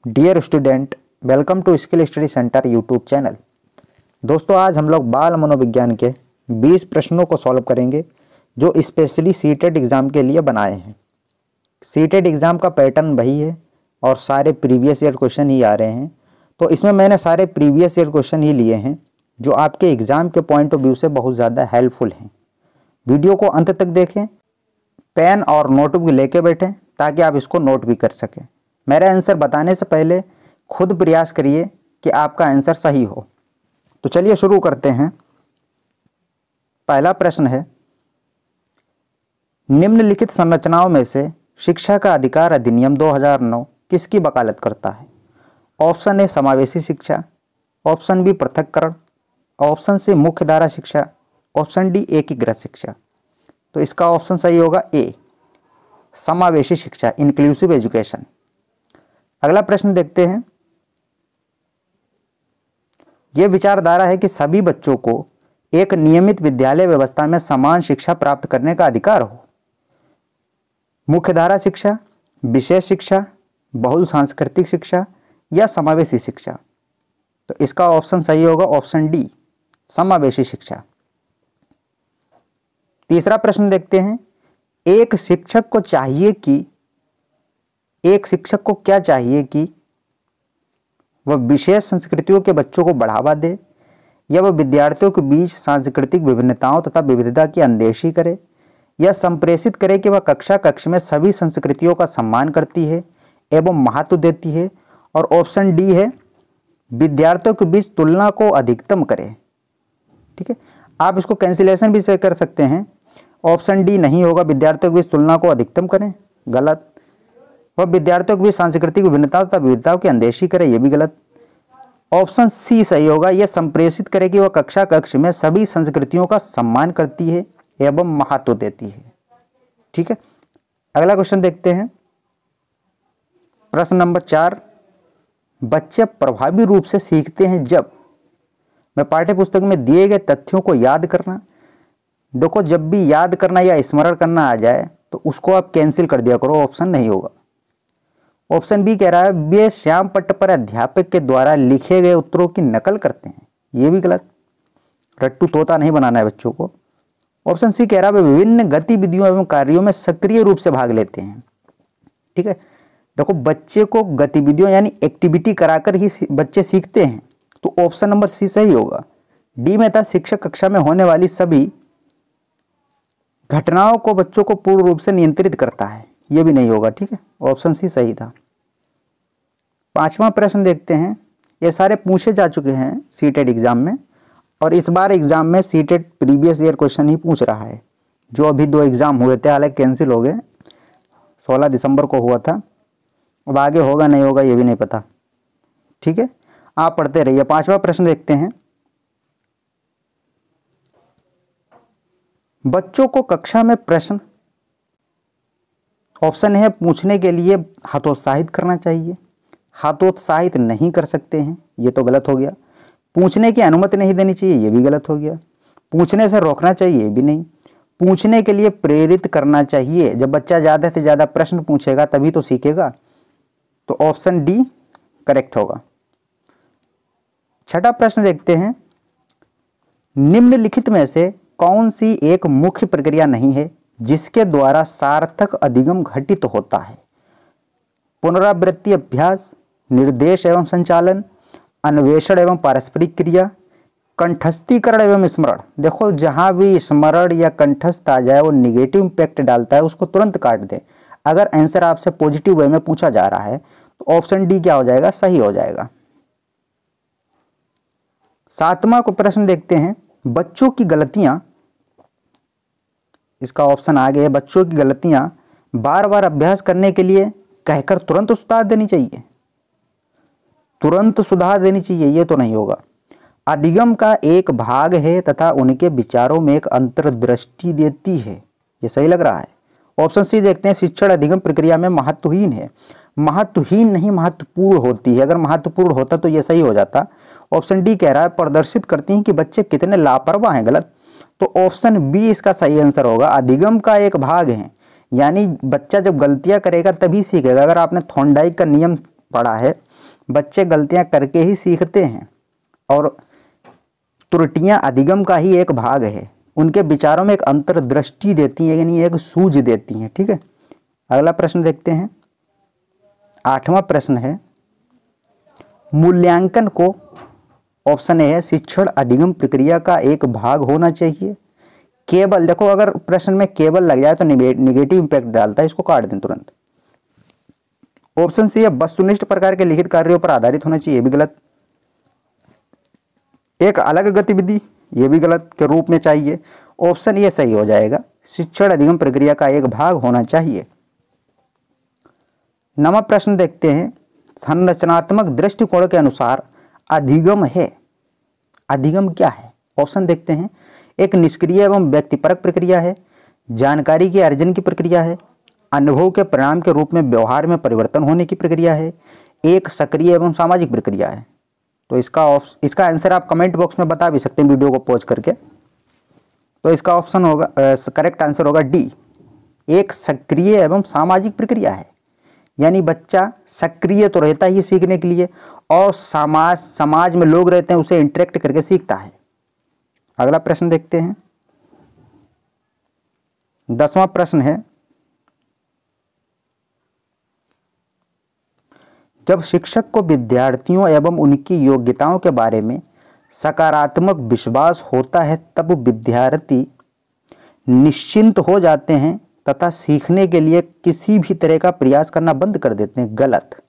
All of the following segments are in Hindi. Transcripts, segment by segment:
Dear student, welcome to skill study centre YouTube channel. दोस्तों, आज हम लोग बाल मनोविज्ञान के 20 प्रश्नों को सॉल्व करेंगे जो स्पेशली सीटेट एग्ज़ाम के लिए बनाए हैं। सीटेट एग्ज़ाम का पैटर्न वही है और सारे प्रीवियस ईयर क्वेश्चन ही आ रहे हैं, तो इसमें मैंने सारे प्रीवियस ईयर क्वेश्चन ही लिए हैं जो आपके एग्ज़ाम के पॉइंट ऑफ व्यू से बहुत ज़्यादा हेल्पफुल हैं। वीडियो को अंत तक देखें, पेन और नोटबुक लेके बैठें ताकि आप इसको नोट भी कर सकें। मेरा आंसर बताने से पहले खुद प्रयास करिए कि आपका आंसर सही हो। तो चलिए शुरू करते हैं। पहला प्रश्न है, निम्नलिखित संरचनाओं में से शिक्षा का अधिकार अधिनियम 2009 किसकी वकालत करता है? ऑप्शन ए समावेशी शिक्षा, ऑप्शन बी पृथक्करण, ऑप्शन सी मुख्यधारा शिक्षा, ऑप्शन डी एकीकृत शिक्षा। तो इसका ऑप्शन सही होगा ए, समावेशी शिक्षा, इंक्लूसिव एजुकेशन। अगला प्रश्न देखते हैं। यह विचारधारा है कि सभी बच्चों को एक नियमित विद्यालय व्यवस्था में समान शिक्षा प्राप्त करने का अधिकार हो। मुख्यधारा शिक्षा, विशेष शिक्षा, बहुल सांस्कृतिक शिक्षा या समावेशी शिक्षा। तो इसका ऑप्शन सही होगा ऑप्शन डी, समावेशी शिक्षा। तीसरा प्रश्न देखते हैं। एक शिक्षक को क्या चाहिए कि वह विशेष संस्कृतियों के बच्चों को बढ़ावा दे, या वह विद्यार्थियों के बीच सांस्कृतिक विभिन्नताओं तथा विविधता की अनदेखी करे, या संप्रेषित करे कि वह कक्ष में सभी संस्कृतियों का सम्मान करती है एवं महत्व देती है। और ऑप्शन डी है विद्यार्थियों के बीच तुलना को अधिकतम करे। ठीक है, आप इसको कैंसिलेशन भी से कर सकते हैं। ऑप्शन डी नहीं होगा, विद्यार्थियों के बीच तुलना को अधिकतम करें, गलत। वह विद्यार्थियों के बीच सांस्कृतिक विभिन्नता तथा विविधताओं की अनदेखी करे, यह भी गलत। ऑप्शन सी सही होगा, यह संप्रेषित करे कि वह कक्ष में सभी संस्कृतियों का सम्मान करती है एवं महत्व देती है। ठीक है, अगला क्वेश्चन देखते हैं। प्रश्न नंबर 4, बच्चे प्रभावी रूप से सीखते हैं जब मैं पाठ्य पुस्तक में दिए गए तथ्यों को याद करना। देखो, जब भी याद करना या स्मरण करना आ जाए तो उसको आप कैंसिल कर दिया करो, ऑप्शन नहीं होगा। ऑप्शन बी कह रहा है वे श्याम पट्ट पर अध्यापक के द्वारा लिखे गए उत्तरों की नकल करते हैं, ये भी गलत। रट्टू तोता नहीं बनाना है बच्चों को। ऑप्शन सी कह रहा है वे विभिन्न गतिविधियों एवं कार्यों में सक्रिय रूप से भाग लेते हैं। ठीक है, देखो बच्चे को गतिविधियों यानी एक्टिविटी कराकर ही बच्चे सीखते हैं, तो ऑप्शन नंबर सी सही होगा। डी में था शिक्षक कक्षा में होने वाली सभी घटनाओं को बच्चों को पूर्ण रूप से नियंत्रित करता है, यह भी नहीं होगा। ठीक है, ऑप्शन सी सही था। पांचवा प्रश्न देखते हैं। ये सारे पूछे जा चुके हैं सीटेट एग्जाम में, और इस बार एग्जाम में सीटेट प्रीवियस ईयर क्वेश्चन ही पूछ रहा है। जो अभी 2 एग्जाम हुए थे, हालांकि कैंसिल हो गए, 16 दिसंबर को हुआ था, अब आगे होगा नहीं होगा ये भी नहीं पता। ठीक है, आप पढ़ते रहिए। पांचवा प्रश्न देखते हैं। बच्चों को कक्षा में प्रश्न, ऑप्शन है पूछने के लिए हतोत्साहित करना चाहिए, हतोत्साहित नहीं कर सकते हैं, ये तो गलत हो गया। पूछने की अनुमति नहीं देनी चाहिए, ये भी गलत हो गया। पूछने से रोकना चाहिए, ये भी नहीं। पूछने के लिए प्रेरित करना चाहिए, जब बच्चा ज़्यादा से ज़्यादा प्रश्न पूछेगा तभी तो सीखेगा, तो ऑप्शन डी करेक्ट होगा। छठा प्रश्न देखते हैं। निम्नलिखित में से कौन सी एक मुख्य प्रक्रिया नहीं है जिसके द्वारा सार्थक अधिगम घटित होता है? पुनरावृत्ति अभ्यास, निर्देश एवं संचालन, अन्वेषण एवं पारस्परिक क्रिया, कंठस्थीकरण एवं स्मरण। देखो, जहां भी स्मरण या कंठस्थ आ जाए वो निगेटिव इंपैक्ट डालता है, उसको तुरंत काट दे। अगर आंसर आपसे पॉजिटिव वे में पूछा जा रहा है तो ऑप्शन डी क्या हो जाएगा? सही हो जाएगा। सातवां को प्रश्न देखते हैं। बच्चों की गलतियां, इसका ऑप्शन आगे है, बच्चों की गलतियां बार बार अभ्यास करने के लिए कहकर तुरंत सुधार देनी चाहिए, तुरंत सुधार देनी चाहिए, ये तो नहीं होगा। अधिगम का एक भाग है तथा उनके विचारों में एक अंतर्दृष्टि देती है, ये सही लग रहा है। ऑप्शन सी देखते हैं। शिक्षण अधिगम प्रक्रिया में महत्वहीन है, महत्वहीन नहीं महत्वपूर्ण होती है, अगर महत्वपूर्ण होता तो ये सही हो जाता। ऑप्शन डी कह रहा है प्रदर्शित करती हैं कि बच्चे कितने लापरवाह हैं, गलत। तो ऑप्शन बी इसका सही आंसर होगा। अधिगम का एक भाग है, यानी बच्चा जब गलतियां करेगा तभी सीखेगा। अगर आपने थॉर्नडाइक का नियम पढ़ा है, बच्चे गलतियां करके ही सीखते हैं और त्रुटियां अधिगम का ही एक भाग है। उनके विचारों में एक अंतर्दृष्टि देती हैं, यानी एक सूझ देती हैं। ठीक है, अगला प्रश्न देखते हैं। 8वां प्रश्न है, मूल्यांकन को, ऑप्शन ए है, शिक्षण अधिगम प्रक्रिया का एक भाग होना चाहिए। केवल, देखो अगर प्रश्न में केवल लग जाए तो निगेटिव इंपैक्ट डालता है, इसको काट दें तुरंत। ऑप्शन सी है, वस्तुनिष्ठ प्रकार के लिखित कार्यों पर आधारित होना चाहिए, ये भी गलत। एक अलग गतिविधि, ये भी गलत के रूप में चाहिए। ऑप्शन ये सही हो जाएगा, शिक्षण अधिगम प्रक्रिया का एक भाग होना चाहिए। 9वां प्रश्न देखते हैं, संरचनात्मक दृष्टिकोण के अनुसार अधिगम है, अधिगम क्या है? ऑप्शन देखते हैं। एक निष्क्रिय एवं व्यक्तिपरक प्रक्रिया है, जानकारी के अर्जन की प्रक्रिया है, अनुभव के परिणाम के रूप में व्यवहार में परिवर्तन होने की प्रक्रिया है, एक सक्रिय एवं सामाजिक प्रक्रिया है। तो इसका आंसर आप कमेंट बॉक्स में बता भी सकते हैं वीडियो को पॉज करके। तो इसका ऑप्शन होगा, करेक्ट आंसर होगा डी, एक सक्रिय एवं सामाजिक प्रक्रिया है। यानी बच्चा सक्रिय तो रहता ही सीखने के लिए, और समाज में लोग रहते हैं, उसे इंटरेक्ट करके सीखता है। अगला प्रश्न देखते हैं। 10वां प्रश्न है, जब शिक्षक को विद्यार्थियों एवं उनकी योग्यताओं के बारे में सकारात्मक विश्वास होता है तब विद्यार्थी निश्चिंत हो जाते हैं तथा सीखने के लिए किसी भी तरह का प्रयास करना बंद कर देते हैं। गलत।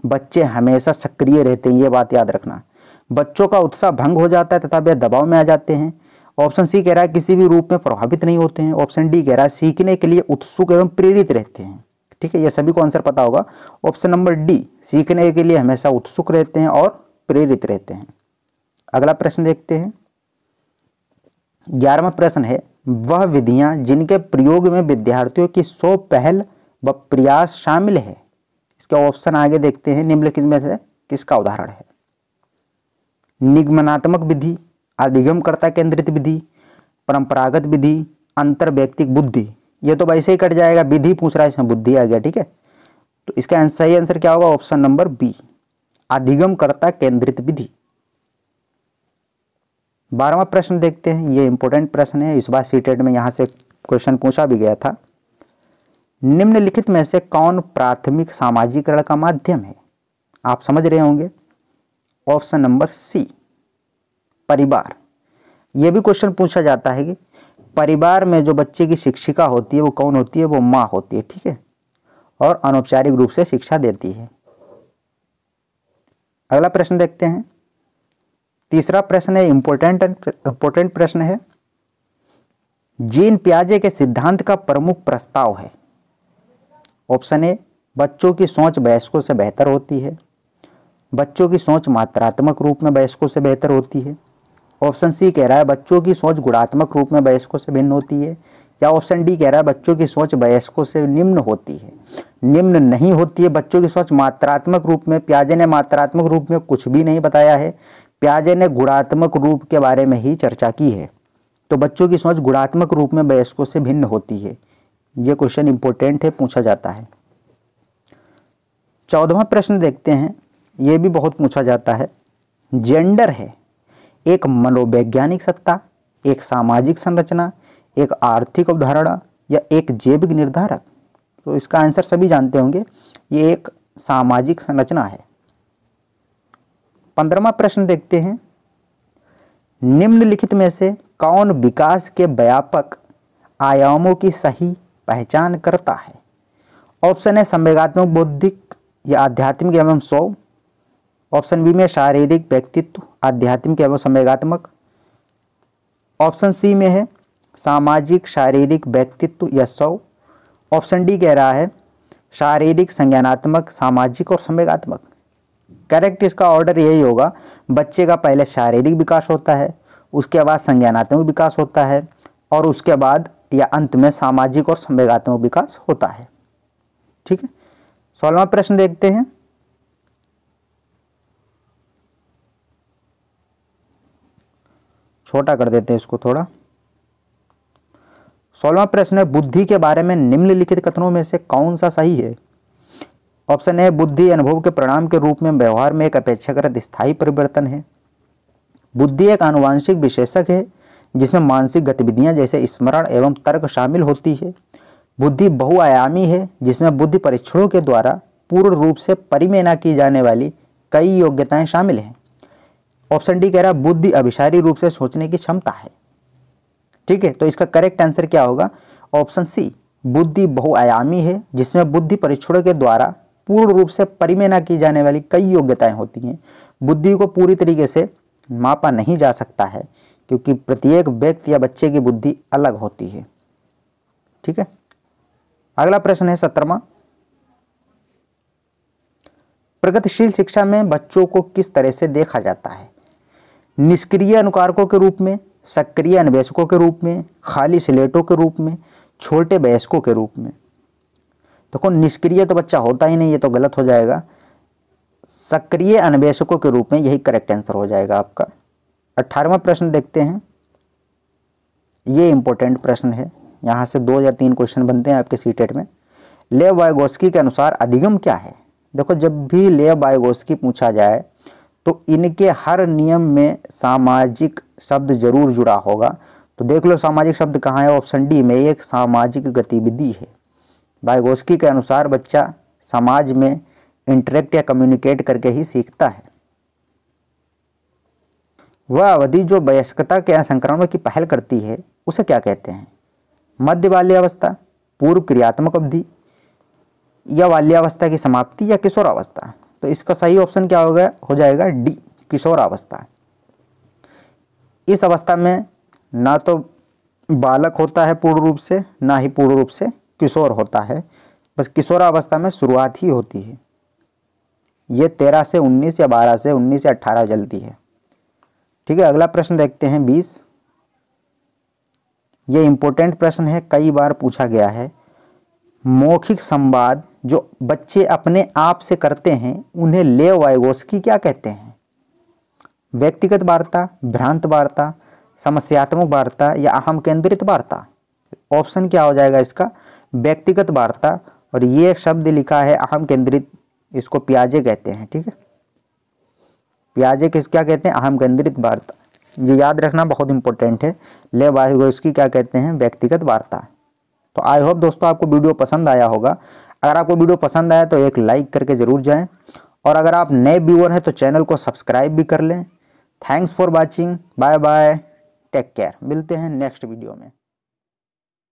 बच्चे हमेशा सक्रिय रहते हैं, ये बात याद रखना। बच्चों का उत्साह भंग हो जाता है तथा वे दबाव में आ जाते हैं। ऑप्शन सी कह रहा है किसी भी रूप में प्रभावित नहीं होते हैं। ऑप्शन डी कह रहा है सीखने के लिए उत्सुक एवं प्रेरित रहते हैं। ठीक है, ये सभी को आंसर पता होगा। ऑप्शन नंबर डी, सीखने के लिए हमेशा उत्सुक रहते हैं और प्रेरित रहते हैं। अगला प्रश्न देखते हैं। 11वां प्रश्न है, वह विधियां जिनके प्रयोग में विद्यार्थियों की 100 पहल व प्रयास शामिल है। इसके ऑप्शन आगे देखते हैं, निम्नलिखित में से किसका उदाहरण है? निगमनात्मक विधि, अधिगमकर्ता केंद्रित विधि, परंपरागत विधि, अंतर्वैयक्तिक बुद्धि। ये तो वैसे ही कट जाएगा, विधि पूछ रहा है, इसमें बुद्धि आ गया। ठीक है, तो इसका सही आंसर क्या होगा? ऑप्शन नंबर बी, अधिगमकर्ता केंद्रित विधि। 12वां प्रश्न देखते हैं। ये इंपॉर्टेंट प्रश्न है, इस बार सीटेट में यहां से क्वेश्चन पूछा भी गया था। निम्नलिखित में से कौन प्राथमिक सामाजिकरण का माध्यम है? आप समझ रहे होंगे। ऑप्शन नंबर सी, परिवार। यह भी क्वेश्चन पूछा जाता है कि परिवार में जो बच्चे की शिक्षिका होती है वो कौन होती है? वो माँ होती है। ठीक है, और अनौपचारिक रूप से शिक्षा देती है। अगला प्रश्न देखते हैं। तीसरा प्रश्न है, इंपॉर्टेंट प्रश्न है। जीन पियाजे के सिद्धांत का प्रमुख प्रस्ताव है। ऑप्शन ए, बच्चों की सोच वयस्कों से बेहतर होती है। बच्चों की सोच मात्रात्मक रूप में वयस्कों से बेहतर होती है। ऑप्शन सी कह रहा है बच्चों की सोच गुणात्मक रूप में वयस्कों से भिन्न होती है। या ऑप्शन डी कह रहा है बच्चों की सोच वयस्कों से निम्न होती है। निम्न नहीं होती है, बच्चों की सोच मात्रात्मक रूप में। पियाजे ने मात्रात्मक रूप में कुछ भी नहीं बताया है, पियाजे ने गुणात्मक रूप के बारे में ही चर्चा की है। तो बच्चों की सोच गुणात्मक रूप में वयस्कों से भिन्न होती है। यह क्वेश्चन इंपॉर्टेंट है, पूछा जाता है। 14वां प्रश्न देखते हैं। यह भी बहुत पूछा जाता है। जेंडर है एक मनोवैज्ञानिक सत्ता, एक सामाजिक संरचना, एक आर्थिक अवधारणा या एक जैविक निर्धारक? तो इसका आंसर सभी जानते होंगे, ये एक सामाजिक संरचना है। 15वां प्रश्न देखते हैं। निम्नलिखित में से कौन विकास के व्यापक आयामों की सही पहचान करता है? ऑप्शन है संवेगात्मक, बौद्धिक या आध्यात्मिक एवं स्वभाव। ऑप्शन बी में शारीरिक, व्यक्तित्व, आध्यात्मिक एवं संवेगात्मक। ऑप्शन सी में है सामाजिक, शारीरिक, व्यक्तित्व या स्वभाव। ऑप्शन डी कह रहा है शारीरिक, संज्ञानात्मक, सामाजिक और संवेगात्मक। करेक्ट इसका ऑर्डर यही होगा, बच्चे का पहले शारीरिक विकास होता है, उसके बाद संज्ञानात्मक विकास होता है और उसके बाद या अंत में सामाजिक और संवेगात्मक विकास होता है। ठीक है, 16वां प्रश्न देखते हैं। छोटा कर देते हैं इसको थोड़ा। 16वां प्रश्न है, बुद्धि के बारे में निम्नलिखित कथनों में से कौन सा सही है? ऑप्शन ए बुद्धि अनुभव के परिणाम के रूप में व्यवहार में एक अपेक्षाकृत स्थायी परिवर्तन है। बुद्धि एक आनुवांशिक विशेषक है जिसमें मानसिक गतिविधियां जैसे स्मरण एवं तर्क शामिल होती है। बुद्धि बहुआयामी है जिसमें बुद्धि परीक्षणों के द्वारा पूर्ण रूप से परिमेय न की जाने वाली कई योग्यताएं शामिल हैं। ऑप्शन डी कह रहा है बुद्धि अभिसारी रूप से सोचने की क्षमता है। ठीक है, तो इसका करेक्ट आंसर क्या होगा? ऑप्शन सी, बुद्धि बहुआयामी है जिसमें बुद्धि परीक्षणों के द्वारा पूर्ण रूप से परिमेय न की जाने वाली कई योग्यताएं होती हैं। बुद्धि को पूरी तरीके से मापा नहीं जा सकता है क्योंकि प्रत्येक व्यक्ति या बच्चे की बुद्धि अलग होती है। ठीक है, अगला प्रश्न है 17वां। प्रगतिशील शिक्षा में बच्चों को किस तरह से देखा जाता है? निष्क्रिय अनुकारकों के रूप में, सक्रिय अन्वेषकों के रूप में, खाली स्लेटों के रूप में, छोटे वयस्कों के रूप में। देखो निष्क्रिय तो बच्चा होता ही नहीं, ये तो गलत हो जाएगा। सक्रिय अन्वेषकों के रूप में यही करेक्ट आंसर हो जाएगा आपका। 18वां प्रश्न देखते हैं। ये इंपॉर्टेंट प्रश्न है, यहाँ से 2 या 3 क्वेश्चन बनते हैं आपके सीटेट में। लेव वाइगोस्की के अनुसार अधिगम क्या है? देखो जब भी लेव वाइगोस्की पूछा जाए तो इनके हर नियम में सामाजिक शब्द जरूर जुड़ा होगा। तो देख लो सामाजिक शब्द कहाँ है? ऑप्शन डी में एक सामाजिक गतिविधि है। वाइगोस्की के अनुसार बच्चा समाज में इंटरेक्ट या कम्युनिकेट करके ही सीखता है। वह अवधि जो वयस्कता के संक्रमण की पहल करती है उसे क्या कहते हैं? मध्य बाल्यावस्था, पूर्व क्रियात्मक अवधि, या बाल्यावस्था की समाप्ति, या किशोरावस्था। तो इसका सही ऑप्शन क्या होगा? हो जाएगा डी, किशोरावस्था। इस अवस्था में ना तो बालक होता है पूर्ण रूप से, ना ही पूर्ण रूप से किशोर होता है, बस किशोरावस्था में शुरुआत ही होती है। ये 13 से 19 या 12 से 19 या 18 चलती है। ठीक है, अगला प्रश्न देखते हैं 20। ये इंपॉर्टेंट प्रश्न है, कई बार पूछा गया है। मौखिक संवाद जो बच्चे अपने आप से करते हैं उन्हें लेव वाइगोस्की क्या कहते हैं? व्यक्तिगत वार्ता, भ्रांत वार्ता, समस्यात्मक वार्ता, या अहम केंद्रित वार्ता। ऑप्शन क्या हो जाएगा इसका? व्यक्तिगत वार्ता। और ये शब्द लिखा है अहम केंद्रित, इसको पियाजे कहते हैं। ठीक है, पियाजे किस क्या कहते हैं? अहम केंद्रित वार्ता। ये याद रखना बहुत इंपॉर्टेंट है। लेव वाइगोस्की क्या कहते हैं? व्यक्तिगत वार्ता। तो आई होप दोस्तों आपको वीडियो पसंद आया होगा। अगर आपको वीडियो पसंद आया तो एक लाइक करके जरूर जाएं, और अगर आप नए व्यूअर हैं तो चैनल को सब्सक्राइब भी कर लें। Thanks for watching, bye bye, take care. मिलते हैं नेक्स्ट वीडियो में।